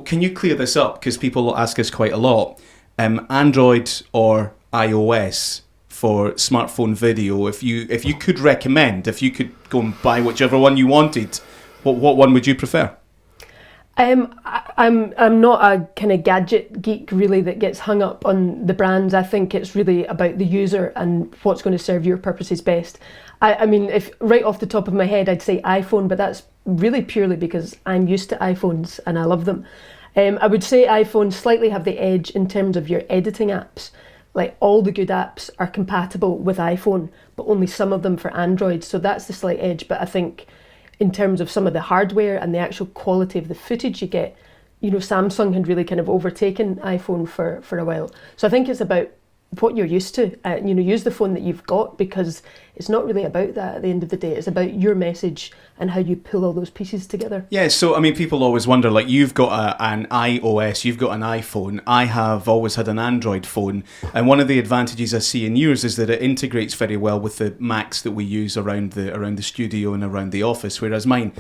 can you clear this up? Because people ask us quite a lot. Android or iOS for smartphone video? If you could recommend, if you could go and buy whichever one you wanted, what one would you prefer? I'm not a kind of gadget geek really that gets hung up on the brands. I think it's really about the user and what's going to serve your purposes best. I mean, if right off the top of my head, I'd say iPhone, but that's really purely because I'm used to iPhones and I love them. I would say iPhones slightly have the edge in terms of your editing apps. Like all the good apps are compatible with iPhone, but only some of them for Android. So that's the slight edge. But I think in terms of some of the hardware and the actual quality of the footage you get, Samsung had really kind of overtaken iPhone for a while. So I think it's about what you're used to. Use the phone that you've got, because it's not really about that at the end of the day. It's about your message and how you pull all those pieces together. Yeah, so I mean, people always wonder, like, you've got an iOS, you've got an iPhone. I have always had an Android phone, and one of the advantages I see in yours is that it integrates very well with the Macs that we use around the studio and around the office, whereas mine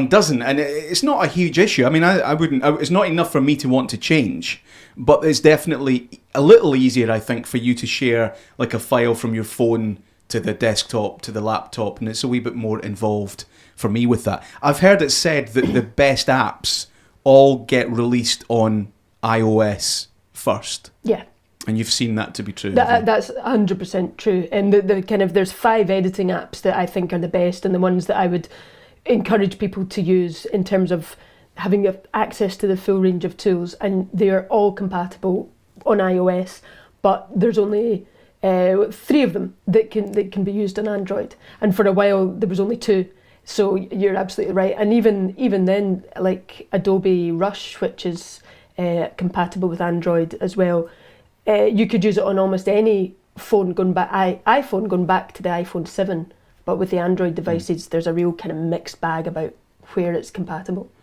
doesn't, and it's not a huge issue. I mean, I wouldn't. It's not enough for me to want to change, but it's definitely a little easier, I think, for you to share like a file from your phone to the desktop to the laptop, and it's a wee bit more involved for me with that. I've heard it said that the best apps all get released on iOS first. Yeah. And you've seen that to be true. That's 100% true. And the kind of, there's 5 editing apps that I think are the best and the ones that I would encourage people to use in terms of having access to the full range of tools, and they are all compatible on iOS, but there's only 3 of them that can be used on Android. And for a while there was only 2. So you're absolutely right. And even then, like Adobe Rush, which is compatible with Android as well, you could use it on almost any phone iPhone going back to the iPhone 7. But with the Android devices, there's a real kind of mixed bag about where it's compatible.